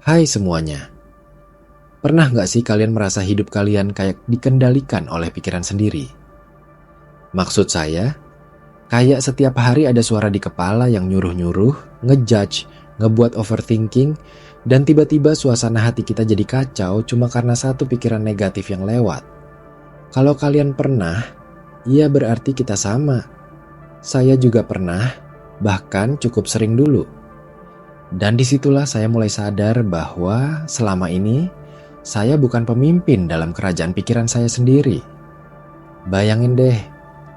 Hai semuanya, pernah nggak sih kalian merasa hidup kalian kayak dikendalikan oleh pikiran sendiri? Maksud saya, kayak setiap hari ada suara di kepala yang nyuruh-nyuruh, ngejudge, ngebuat overthinking, dan tiba-tiba suasana hati kita jadi kacau cuma karena satu pikiran negatif yang lewat. Kalau kalian pernah, ya berarti kita sama. Saya juga pernah, bahkan cukup sering dulu. Dan disitulah saya mulai sadar bahwa selama ini saya bukan pemimpin dalam kerajaan pikiran saya sendiri. Bayangin deh,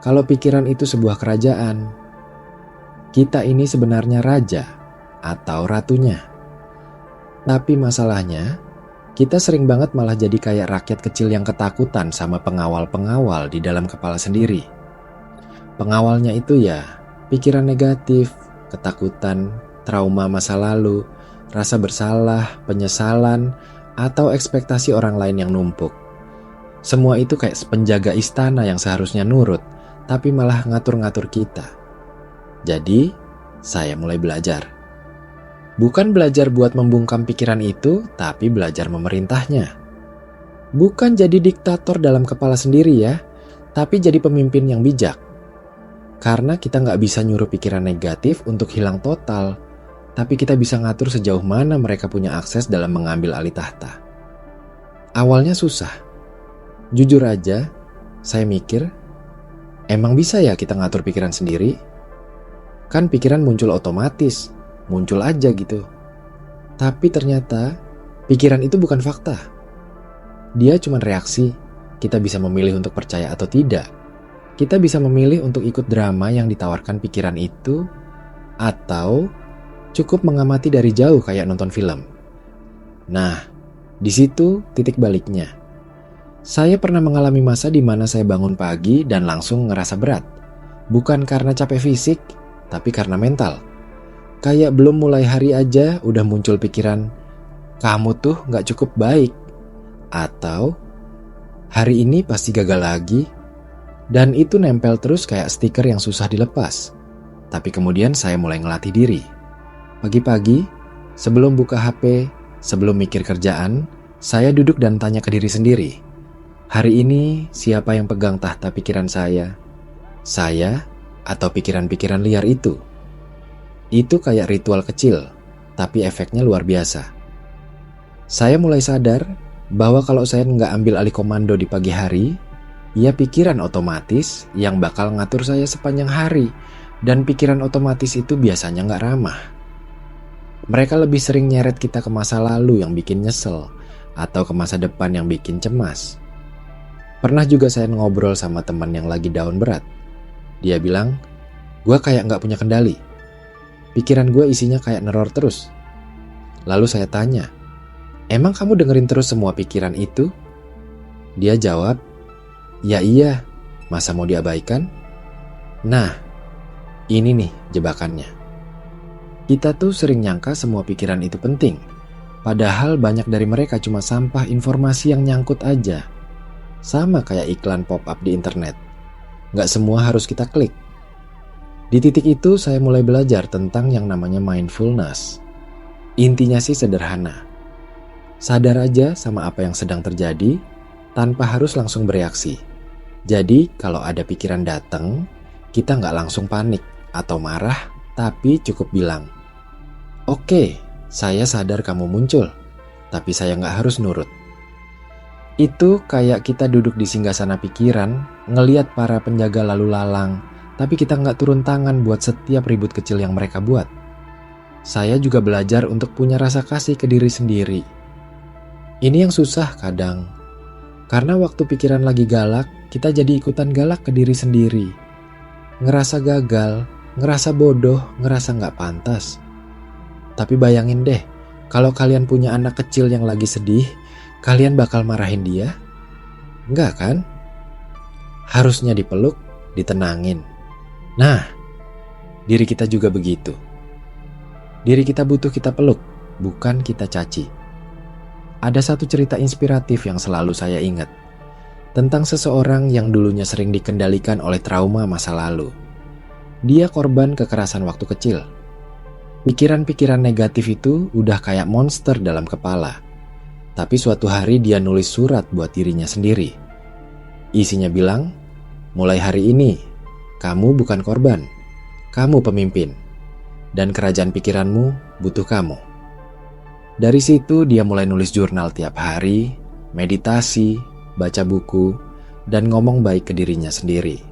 kalau pikiran itu sebuah kerajaan, kita ini sebenarnya raja atau ratunya. Tapi masalahnya, kita sering banget malah jadi kayak rakyat kecil yang ketakutan sama pengawal-pengawal di dalam kepala sendiri. Pengawalnya itu ya, pikiran negatif, ketakutan, trauma masa lalu, rasa bersalah, penyesalan, atau ekspektasi orang lain yang numpuk. Semua itu kayak penjaga istana yang seharusnya nurut, tapi malah ngatur-ngatur kita. Jadi, saya mulai belajar. Bukan belajar buat membungkam pikiran itu, tapi belajar memerintahnya. Bukan jadi diktator dalam kepala sendiri ya, tapi jadi pemimpin yang bijak. Karena kita nggak bisa nyuruh pikiran negatif untuk hilang total, tapi kita bisa ngatur sejauh mana mereka punya akses dalam mengambil alih tahta. Awalnya susah. Jujur aja, saya mikir, emang bisa ya kita ngatur pikiran sendiri? Kan pikiran muncul otomatis, muncul aja gitu. Tapi ternyata, pikiran itu bukan fakta. Dia cuma reaksi, kita bisa memilih untuk percaya atau tidak. Kita bisa memilih untuk ikut drama yang ditawarkan pikiran itu, atau cukup mengamati dari jauh kayak nonton film. Nah, di situ titik baliknya. Saya pernah mengalami masa di mana saya bangun pagi dan langsung ngerasa berat. Bukan karena capek fisik, tapi karena mental. Kayak belum mulai hari aja udah muncul pikiran, kamu tuh gak cukup baik. Atau, hari ini pasti gagal lagi. Dan itu nempel terus kayak stiker yang susah dilepas. Tapi kemudian saya mulai ngelatih diri. Pagi-pagi, sebelum buka HP, sebelum mikir kerjaan, saya duduk dan tanya ke diri sendiri. Hari ini siapa yang pegang tahta pikiran saya? Saya atau pikiran-pikiran liar itu? Itu kayak ritual kecil, tapi efeknya luar biasa. Saya mulai sadar bahwa kalau saya nggak ambil alih komando di pagi hari, ya pikiran otomatis yang bakal ngatur saya sepanjang hari. Dan pikiran otomatis itu biasanya nggak ramah. Mereka lebih sering nyeret kita ke masa lalu yang bikin nyesel, atau ke masa depan yang bikin cemas. Pernah juga saya ngobrol sama teman yang lagi down berat. Dia bilang, gue kayak nggak punya kendali. Pikiran gue isinya kayak neror terus. Lalu saya tanya, emang kamu dengerin terus semua pikiran itu? Dia jawab, ya iya, masa mau diabaikan? Nah, ini nih jebakannya. Kita tuh sering nyangka semua pikiran itu penting. Padahal banyak dari mereka cuma sampah informasi yang nyangkut aja. Sama kayak iklan pop-up di internet. Gak semua harus kita klik. Di titik itu saya mulai belajar tentang yang namanya mindfulness. Intinya sih sederhana. Sadar aja sama apa yang sedang terjadi, tanpa harus langsung bereaksi. Jadi kalau ada pikiran datang, kita nggak langsung panik atau marah, tapi cukup bilang, oke, saya sadar kamu muncul, tapi saya nggak harus nurut. Itu kayak kita duduk di singgasana pikiran, ngeliat para penjaga lalu lalang, tapi kita nggak turun tangan buat setiap ribut kecil yang mereka buat. Saya juga belajar untuk punya rasa kasih ke diri sendiri. Ini yang susah kadang. Karena waktu pikiran lagi galak, kita jadi ikutan galak ke diri sendiri. Ngerasa gagal, ngerasa bodoh, ngerasa nggak pantas. Tapi bayangin deh, kalau kalian punya anak kecil yang lagi sedih, kalian bakal marahin dia? Enggak kan? Harusnya dipeluk, ditenangin. Nah, diri kita juga begitu. Diri kita butuh kita peluk, bukan kita caci. Ada satu cerita inspiratif yang selalu saya ingat. Tentang seseorang yang dulunya sering dikendalikan oleh trauma masa lalu. Dia korban kekerasan waktu kecil. Pikiran-pikiran negatif itu udah kayak monster dalam kepala. Tapi suatu hari dia nulis surat buat dirinya sendiri. Isinya bilang, mulai hari ini, kamu bukan korban, kamu pemimpin. Dan kerajaan pikiranmu butuh kamu. Dari situ dia mulai nulis jurnal tiap hari, meditasi, baca buku, dan ngomong baik ke dirinya sendiri.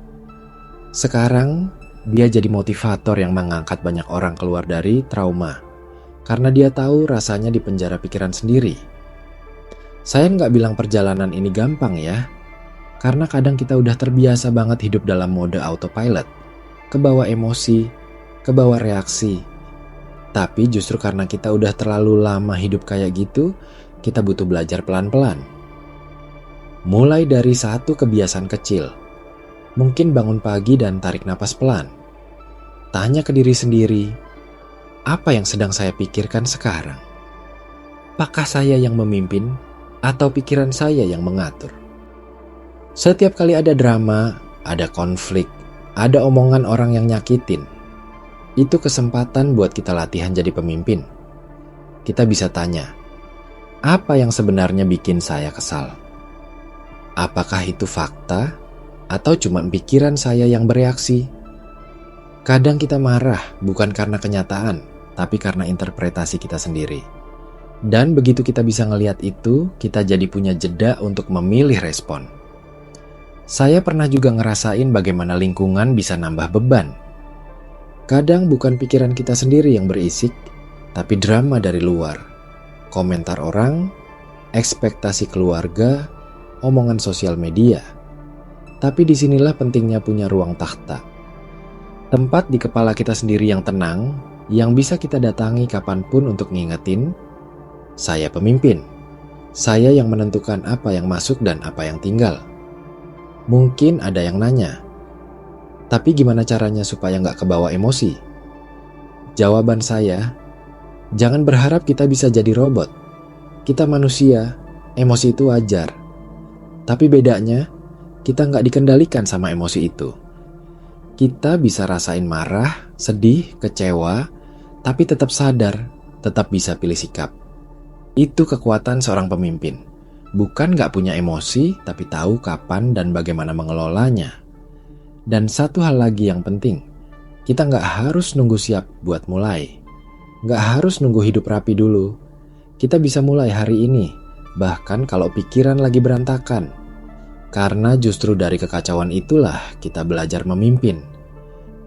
Sekarang, dia jadi motivator yang mengangkat banyak orang keluar dari trauma. Karena dia tahu rasanya di penjara pikiran sendiri. Saya nggak bilang perjalanan ini gampang ya. Karena kadang kita udah terbiasa banget hidup dalam mode autopilot. Kebawa emosi, kebawa reaksi. Tapi justru karena kita udah terlalu lama hidup kayak gitu, kita butuh belajar pelan-pelan. Mulai dari satu kebiasaan kecil. Mungkin bangun pagi dan tarik napas pelan. Tanya ke diri sendiri, apa yang sedang saya pikirkan sekarang? Apakah saya yang memimpin atau pikiran saya yang mengatur? Setiap kali ada drama, ada konflik, ada omongan orang yang nyakitin, itu kesempatan buat kita latihan jadi pemimpin. Kita bisa tanya, apa yang sebenarnya bikin saya kesal? Apakah itu fakta atau cuma pikiran saya yang bereaksi? Kadang kita marah bukan karena kenyataan, tapi karena interpretasi kita sendiri. Dan begitu kita bisa ngelihat itu, kita jadi punya jeda untuk memilih respon. Saya pernah juga ngerasain bagaimana lingkungan bisa nambah beban. Kadang bukan pikiran kita sendiri yang berisik, tapi drama dari luar. Komentar orang, ekspektasi keluarga, omongan sosial media. Tapi disinilah pentingnya punya ruang takhta. Tempat di kepala kita sendiri yang tenang, yang bisa kita datangi kapanpun untuk ngingetin, saya pemimpin. Saya yang menentukan apa yang masuk dan apa yang tinggal. Mungkin ada yang nanya, tapi gimana caranya supaya nggak kebawa emosi? Jawaban saya, jangan berharap kita bisa jadi robot. Kita manusia, emosi itu wajar. Tapi bedanya, kita nggak dikendalikan sama emosi itu. Kita bisa rasain marah, sedih, kecewa, tapi tetap sadar, tetap bisa pilih sikap. Itu kekuatan seorang pemimpin. Bukan nggak punya emosi, tapi tahu kapan dan bagaimana mengelolanya. Dan satu hal lagi yang penting, kita nggak harus nunggu siap buat mulai. Nggak harus nunggu hidup rapi dulu. Kita bisa mulai hari ini, bahkan kalau pikiran lagi berantakan. Karena justru dari kekacauan itulah kita belajar memimpin.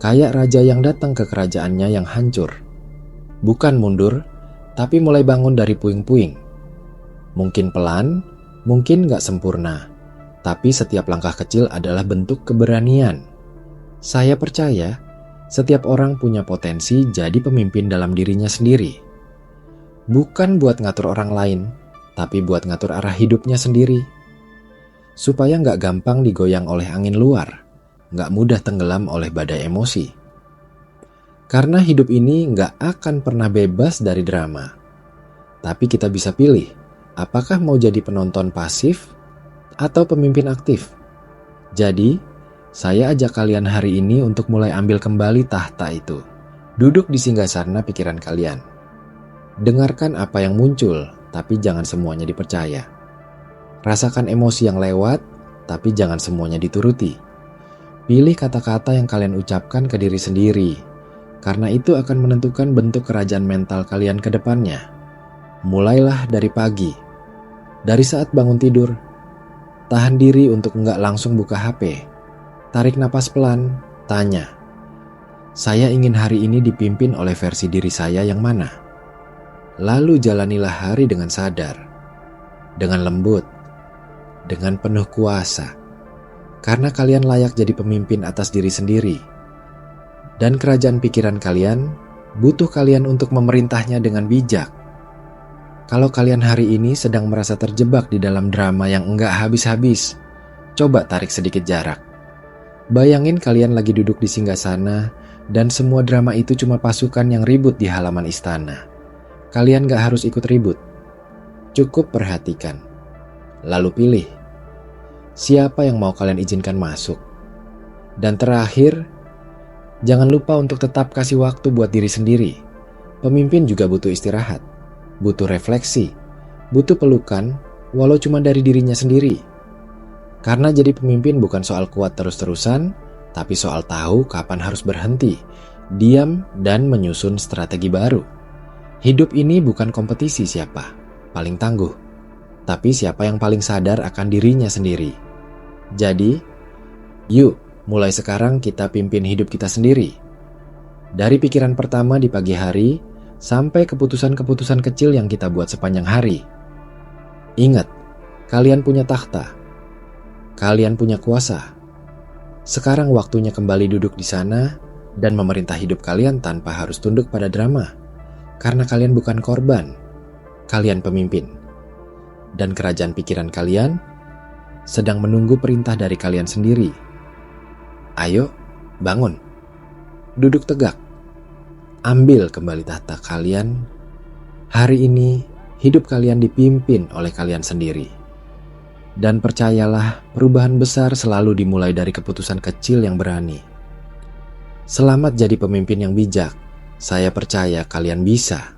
Kayak raja yang datang ke kerajaannya yang hancur. Bukan mundur, tapi mulai bangun dari puing-puing. Mungkin pelan, mungkin gak sempurna. Tapi setiap langkah kecil adalah bentuk keberanian. Saya percaya, setiap orang punya potensi jadi pemimpin dalam dirinya sendiri. Bukan buat ngatur orang lain, tapi buat ngatur arah hidupnya sendiri. Supaya nggak gampang digoyang oleh angin luar, nggak mudah tenggelam oleh badai emosi. Karena hidup ini nggak akan pernah bebas dari drama. Tapi kita bisa pilih, apakah mau jadi penonton pasif atau pemimpin aktif. Jadi, saya ajak kalian hari ini untuk mulai ambil kembali tahta itu. Duduk di singgasana pikiran kalian. Dengarkan apa yang muncul, tapi jangan semuanya dipercaya. Rasakan emosi yang lewat, tapi jangan semuanya dituruti. Pilih kata-kata yang kalian ucapkan ke diri sendiri, karena itu akan menentukan bentuk kerajaan mental kalian ke depannya. Mulailah dari pagi. Dari saat bangun tidur, tahan diri untuk enggak langsung buka HP. Tarik napas pelan, tanya, saya ingin hari ini dipimpin oleh versi diri saya yang mana? Lalu jalanilah hari dengan sadar, dengan lembut, dengan penuh kuasa, karena kalian layak jadi pemimpin atas diri sendiri. Dan kerajaan pikiran kalian butuh kalian untuk memerintahnya dengan bijak. Kalau kalian hari ini sedang merasa terjebak di dalam drama yang enggak habis-habis, coba tarik sedikit jarak. Bayangin kalian lagi duduk di singgasana dan semua drama itu cuma pasukan yang ribut di halaman istana. Kalian gak harus ikut ribut. Cukup perhatikan. Lalu pilih, siapa yang mau kalian izinkan masuk. Dan terakhir, jangan lupa untuk tetap kasih waktu buat diri sendiri. Pemimpin juga butuh istirahat, butuh refleksi, butuh pelukan, walau cuma dari dirinya sendiri. Karena jadi pemimpin bukan soal kuat terus-terusan, tapi soal tahu kapan harus berhenti, diam, dan menyusun strategi baru. Hidup ini bukan kompetisi siapa paling tangguh, tapi siapa yang paling sadar akan dirinya sendiri. Jadi, yuk mulai sekarang kita pimpin hidup kita sendiri. Dari pikiran pertama di pagi hari, sampai keputusan-keputusan kecil yang kita buat sepanjang hari. Ingat, kalian punya takhta. Kalian punya kuasa. Sekarang waktunya kembali duduk di sana dan memerintah hidup kalian tanpa harus tunduk pada drama. Karena kalian bukan korban, kalian pemimpin. Dan kerajaan pikiran kalian sedang menunggu perintah dari kalian sendiri. Ayo, bangun. Duduk tegak. Ambil kembali tahta kalian. Hari ini, hidup kalian dipimpin oleh kalian sendiri. Dan percayalah, perubahan besar selalu dimulai dari keputusan kecil yang berani. Selamat jadi pemimpin yang bijak. Saya percaya kalian bisa.